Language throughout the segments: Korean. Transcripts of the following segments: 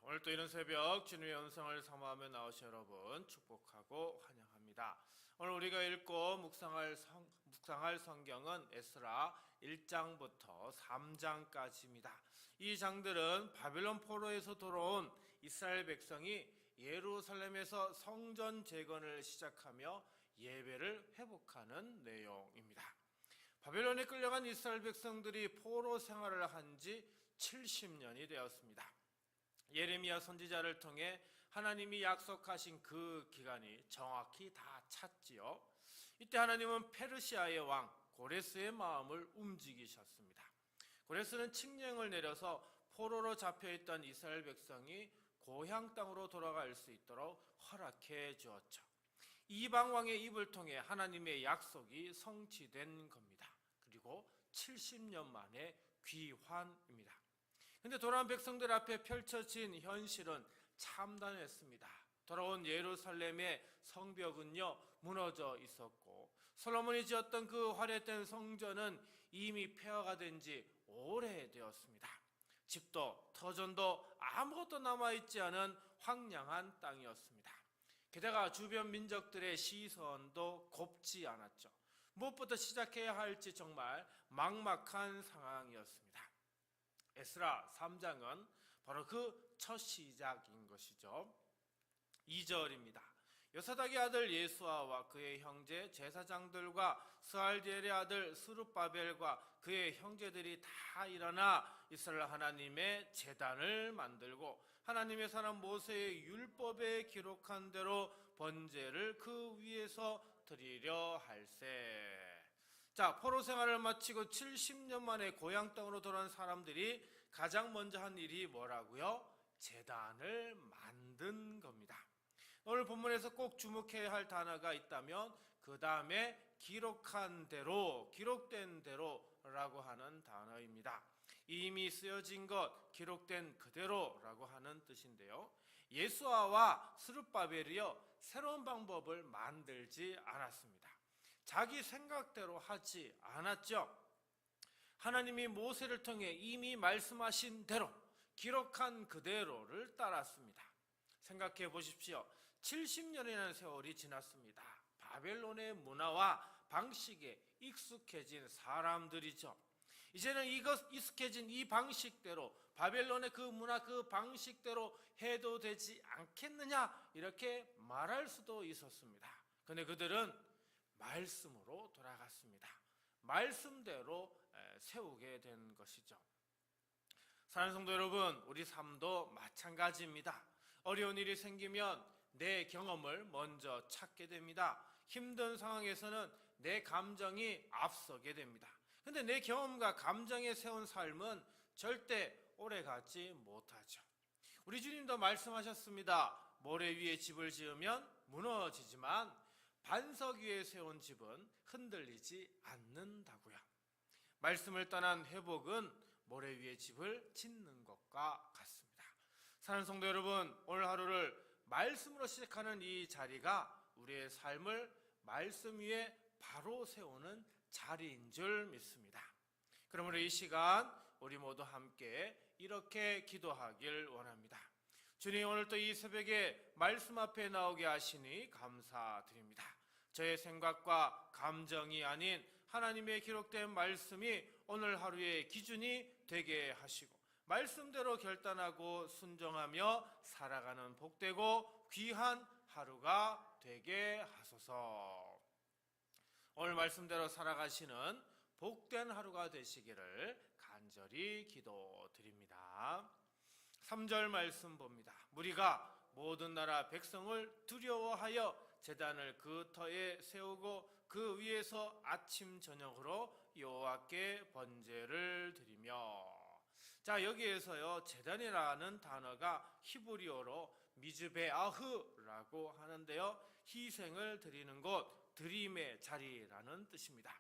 오늘 또 이런 새벽 주님의 음성을 사모하며 나오신 여러분 축복하고 환영합니다. 오늘 우리가 읽고 묵상할 성경은 에스라 1장부터 3장까지입니다. 이 장들은 바벨론 포로에서 돌아온 이스라엘 백성이 예루살렘에서 성전 재건을 시작하며 예배를 회복하는 내용입니다. 바벨론에 끌려간 이스라엘 백성들이 포로 생활을 한 지 70년이 되었습니다. 예레미야 선지자를 통해 하나님이 약속하신 그 기간이 정확히 다 찼지요. 이때 하나님은 페르시아의 왕 고레스의 마음을 움직이셨습니다. 고레스는 칙령을 내려서 포로로 잡혀있던 이스라엘 백성이 고향 땅으로 돌아갈 수 있도록 허락해 주었죠. 이방 왕의 입을 통해 하나님의 약속이 성취된 겁니다. 그리고 70년 만에 귀환입니다. 근데 돌아온 백성들 앞에 펼쳐진 현실은 참담했습니다. 돌아온 예루살렘의 성벽은요 무너져 있었고, 솔로몬이 지었던 그 화려했던 성전은 이미 폐허가 된 지 오래되었습니다. 집도 터전도 아무것도 남아있지 않은 황량한 땅이었습니다. 게다가 주변 민족들의 시선도 곱지 않았죠. 무엇부터 시작해야 할지 정말 막막한 상황이었습니다. 에스라 3장은 바로 그 첫 시작인 것이죠. 2절입니다. 요사닥의 아들 예수아와 그의 형제 제사장들과 스알디엘의 아들 스룹바벨과 그의 형제들이 다 일어나 이스라엘 하나님의 제단을 만들고 하나님의 사람 모세의 율법에 기록한 대로 번제를 그 위에서 드리려 할세. 자, 포로 생활을 마치고 70년 만에 고향 땅으로 돌아온 사람들이 가장 먼저 한 일이 뭐라고요? 제단을 만든 겁니다. 오늘 본문에서 꼭 주목해야 할 단어가 있다면 그 다음에 기록한 대로, 기록된 대로라고 하는 단어입니다. 이미 쓰여진 것, 기록된 그대로라고 하는 뜻인데요. 예수아와 스룹바벨이요 새로운 방법을 만들지 않았습니다. 자기 생각대로 하지 않았죠. 하나님이 모세를 통해 이미 말씀하신 대로, 기록한 그대로를 따랐습니다. 생각해 보십시오. 70년이라는 세월이 지났습니다. 바벨론의 문화와 방식에 익숙해진 사람들이죠. 이제는 익숙해진 이 방식대로, 바벨론의 그 문화, 그 방식대로 해도 되지 않겠느냐, 이렇게 말할 수도 있었습니다. 그런데 그들은 말씀으로 돌아갔습니다. 말씀대로 세우게 된 것이죠. 사랑하는 성도 여러분, 우리 삶도 마찬가지입니다. 어려운 일이 생기면 내 경험을 먼저 찾게 됩니다. 힘든 상황에서는 내 감정이 앞서게 됩니다. 그런데 내 경험과 감정에 세운 삶은 절대 오래가지 못하죠. 우리 주님도 말씀하셨습니다. 모래 위에 집을 지으면 무너지지만 반석 위에 세운 집은 흔들리지 않는다고요. 말씀을 떠난 회복은 모래 위에 집을 짓는 것과 같습니다. 사랑하는 성도 여러분, 오늘 하루를 말씀으로 시작하는 이 자리가 우리의 삶을 말씀 위에 바로 세우는 자리인 줄 믿습니다. 그러므로 이 시간 우리 모두 함께 이렇게 기도하길 원합니다. 주님, 오늘 또 이 새벽에 말씀 앞에 나오게 하시니 감사드립니다. 저의 생각과 감정이 아닌 하나님의 기록된 말씀이 오늘 하루의 기준이 되게 하시고 말씀대로 결단하고 순종하며 살아가는 복되고 귀한 하루가 되게 하소서. 오늘 말씀대로 살아가시는 복된 하루가 되시기를 간절히 기도드립니다. 3절 말씀 봅니다. 무리가 모든 나라 백성을 두려워하여 제단을 그 터에 세우고 그 위에서 아침 저녁으로 여호와께 번제를 드리며. 자, 여기에서요 제단이라는 단어가 히브리어로 미즈베아흐라고 하는데요, 희생을 드리는 곳, 드림의 자리라는 뜻입니다.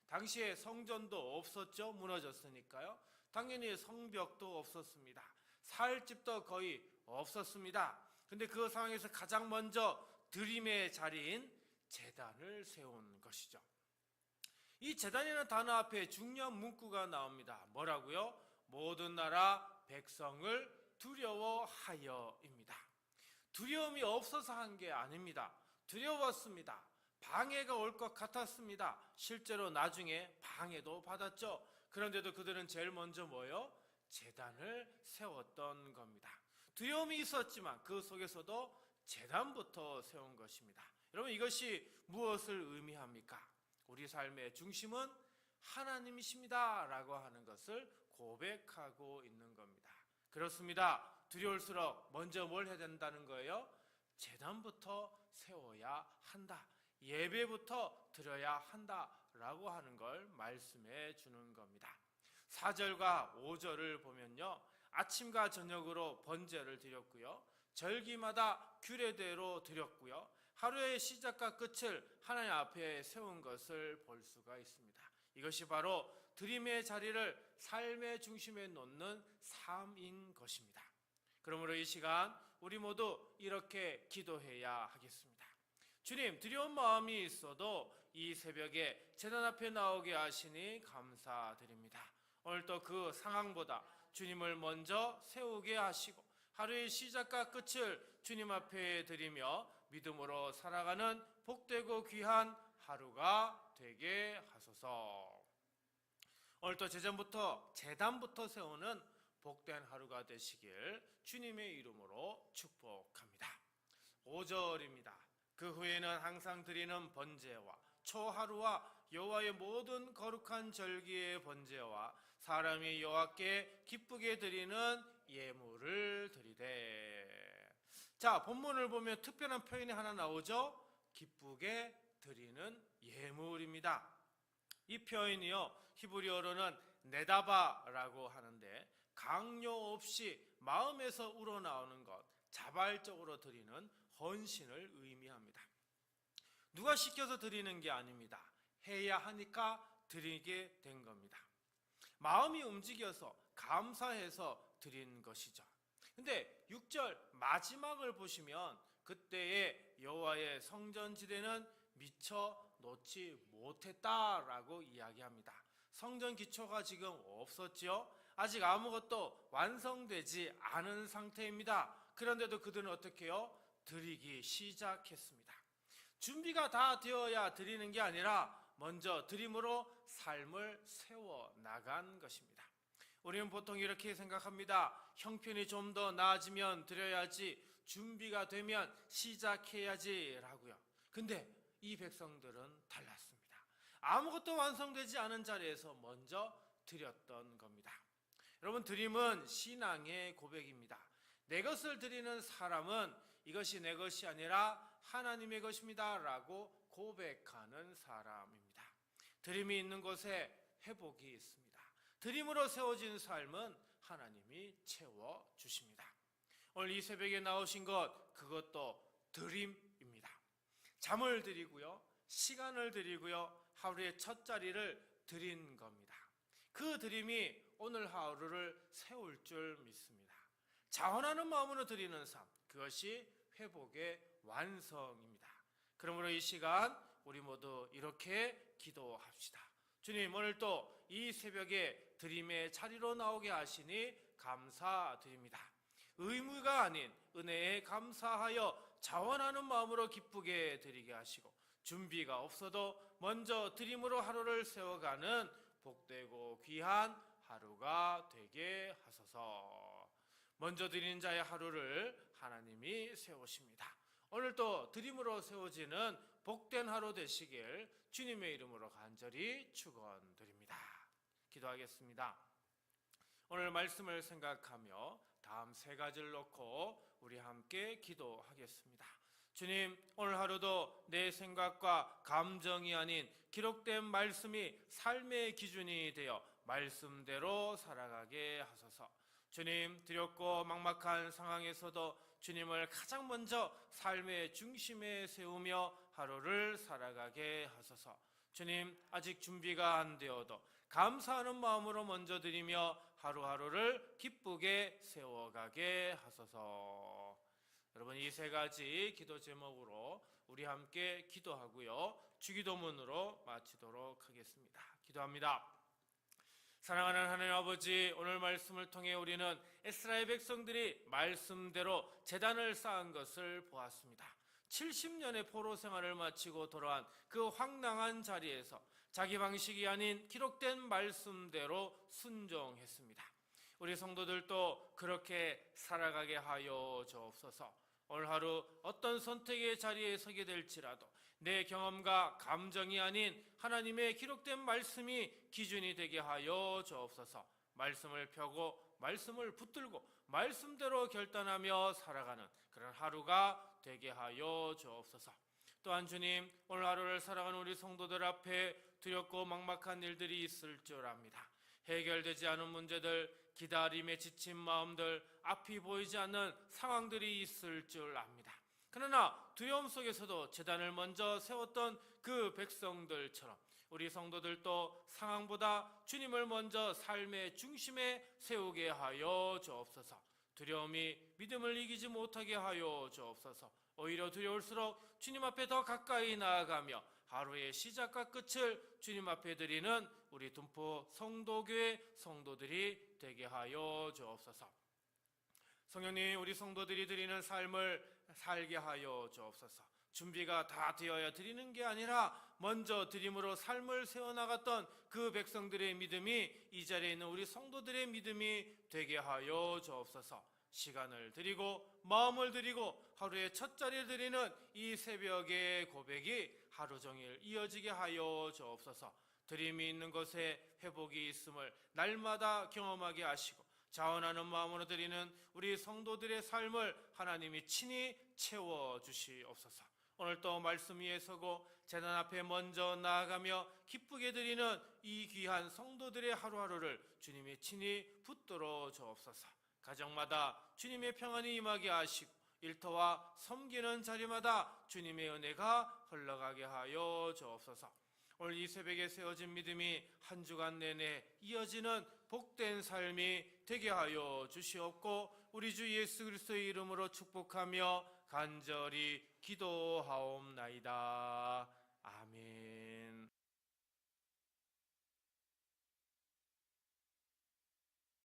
당시에 성전도 없었죠. 무너졌으니까요. 당연히 성벽도 없었습니다. 살 집도 거의 없었습니다. 근데 그 상황에서 가장 먼저 드림의 자리인 제단을 세운 것이죠. 이 제단이라는 단어 앞에 중요한 문구가 나옵니다. 뭐라고요? 모든 나라 백성을 두려워하여입니다. 두려움이 없어서 한 게 아닙니다. 두려웠습니다. 방해가 올 것 같았습니다. 실제로 나중에 방해도 받았죠. 그런데도 그들은 제일 먼저 뭐요? 제단을 세웠던 겁니다. 두려움이 있었지만 그 속에서도 제단부터 세운 것입니다. 여러분, 이것이 무엇을 의미합니까? 우리 삶의 중심은 하나님이십니다 라고 하는 것을 고백하고 있는 겁니다. 그렇습니다. 두려울수록 먼저 뭘 해야 된다는 거예요? 제단부터 세워야 한다. 예배부터 드려야 한다라고 하는 걸 말씀해 주는 겁니다. 4절과 5절을 보면요, 아침과 저녁으로 번제를 드렸고요, 절기마다 규례대로 드렸고요, 하루의 시작과 끝을 하나님 앞에 세운 것을 볼 수가 있습니다. 이것이 바로 드림의 자리를 삶의 중심에 놓는 삶인 것입니다. 그러므로 이 시간 우리 모두 이렇게 기도해야 하겠습니다. 주님, 두려운 마음이 있어도 이 새벽에 제단 앞에 나오게 하시니 감사드립니다. 오늘도 그 상황보다 주님을 먼저 세우게 하시고 하루의 시작과 끝을 주님 앞에 드리며 믿음으로 살아가는 복되고 귀한 하루가 되게 하소서. 오늘도 제단부터 세우는 복된 하루가 되시길 주님의 이름으로 축복합니다. 5절입니다. 그 후에는 항상 드리는 번제와 초하루와 여호와의 모든 거룩한 절기의 번제와 사람이 여호와께 기쁘게 드리는 예물을 드리되. 자, 본문을 보면 특별한 표현이 하나 나오죠. 기쁘게 드리는 예물입니다. 이 표현이요, 히브리어로는 네다바라고 하는데 강요 없이 마음에서 우러나오는 것, 자발적으로 드리는 헌신을 의미합니다. 누가 시켜서 드리는 게 아닙니다. 해야 하니까 드리게 된 겁니다. 마음이 움직여서 감사해서 드린 것이죠. 근데 6절 마지막을 보시면 그때의 여호와의 성전지대는 미처 놓지 못했다라고 이야기합니다. 성전 기초가 지금 없었지요. 아직 아무것도 완성되지 않은 상태입니다. 그런데도 그들은 어떻게 해요? 드리기 시작했습니다. 준비가 다 되어야 드리는 게 아니라 먼저 드림으로 삶을 세워 나간 것입니다. 우리는 보통 이렇게 생각합니다. 형편이 좀 더 나아지면 드려야지, 준비가 되면 시작해야지 라고요. 근데 이 백성들은 달랐습니다. 아무것도 완성되지 않은 자리에서 먼저 드렸던 겁니다. 여러분, 드림은 신앙의 고백입니다. 내 것을 드리는 사람은 이것이 내 것이 아니라 하나님의 것입니다 라고 고백하는 사람입니다. 드림이 있는 곳에 회복이 있습니다. 드림으로 세워진 삶은 하나님이 채워주십니다. 오늘 이 새벽에 나오신 것, 그것도 드림입니다. 잠을 드리고요, 시간을 드리고요, 하루의 첫 자리를 드린 겁니다. 그 드림이 오늘 하루를 세울 줄 믿습니다. 자원하는 마음으로 드리는 삶, 그것이 회복의 완성입니다. 그러므로 이 시간 우리 모두 이렇게 기도합시다. 주님, 오늘 또 이 새벽에 드림의 자리로 나오게 하시니 감사드립니다. 의무가 아닌 은혜에 감사하여 자원하는 마음으로 기쁘게 드리게 하시고, 준비가 없어도 먼저 드림으로 하루를 세워가는 복되고 귀한 하루가 되게 하소서. 먼저 드리는 자의 하루를 하나님이 세우십니다. 오늘도 드림으로 세워지는 복된 하루 되시길 주님의 이름으로 간절히 축원드립니다. 기도하겠습니다. 오늘 말씀을 생각하며 다음 세 가지를 놓고 우리 함께 기도하겠습니다. 주님, 오늘 하루도 내 생각과 감정이 아닌 기록된 말씀이 삶의 기준이 되어 말씀대로 살아가게 하소서. 주님, 두렵고 막막한 상황에서도 주님을 가장 먼저 삶의 중심에 세우며 하루를 살아가게 하소서. 주님, 아직 준비가 안 되어도 감사하는 마음으로 먼저 드리며 하루하루를 기쁘게 세워가게 하소서. 여러분, 이 세 가지 기도 제목으로 우리 함께 기도하고요, 주기도문으로 마치도록 하겠습니다. 기도합니다. 사랑하는 하나님 아버지, 오늘 말씀을 통해 우리는 이스라엘 백성들이 말씀대로 제단을 쌓은 것을 보았습니다. 70년의 포로 생활을 마치고 돌아온 그 황당한 자리에서 자기 방식이 아닌 기록된 말씀대로 순종했습니다. 우리 성도들도 그렇게 살아가게 하여 주옵소서. 오늘 하루 어떤 선택의 자리에 서게 될지라도 내 경험과 감정이 아닌 하나님의 기록된 말씀이 기준이 되게 하여 주옵소서. 말씀을 펴고 말씀을 붙들고 말씀대로 결단하며 살아가는 그런 하루가 되게 하여 주옵소서. 또한 주님, 오늘 하루를 살아가는 우리 성도들 앞에 두렵고 막막한 일들이 있을 줄 압니다. 해결되지 않은 문제들, 기다림에 지친 마음들, 앞이 보이지 않는 상황들이 있을 줄 압니다. 그러나 두려움 속에서도 제단을 먼저 세웠던 그 백성들처럼 우리 성도들도 상황보다 주님을 먼저 삶의 중심에 세우게 하여 주옵소서. 두려움이 믿음을 이기지 못하게 하여 주옵소서. 오히려 두려울수록 주님 앞에 더 가까이 나아가며 하루의 시작과 끝을 주님 앞에 드리는 우리 둔포 성도교회 성도들이 되게 하여 주옵소서. 성령님, 우리 성도들이 드리는 삶을 살게 하여 주옵소서. 준비가 다 되어야 드리는 게 아니라 먼저 드림으로 삶을 세워나갔던 그 백성들의 믿음이 이 자리에 있는 우리 성도들의 믿음이 되게 하여 주옵소서. 시간을 드리고 마음을 드리고 하루의 첫 자리를 드리는 이 새벽의 고백이 하루 종일 이어지게 하여 주옵소서. 드림이 있는 것에 회복이 있음을 날마다 경험하게 하시고 자원하는 마음으로 드리는 우리 성도들의 삶을 하나님이 친히 채워주시옵소서. 오늘 또 말씀 위에 서고 제단 앞에 먼저 나아가며 기쁘게 드리는 이 귀한 성도들의 하루하루를 주님이 친히 붙들어 주옵소서. 가정마다 주님의 평안이 임하게 하시고 일터와 섬기는 자리마다 주님의 은혜가 흘러가게 하여 주옵소서. 오늘 이 새벽에 세워진 믿음이 한 주간 내내 이어지는 복된 삶이 되게 하여 주시옵고 우리 주 예수 그리스도의 이름으로 축복하며 간절히 기도하옵나이다. 아멘.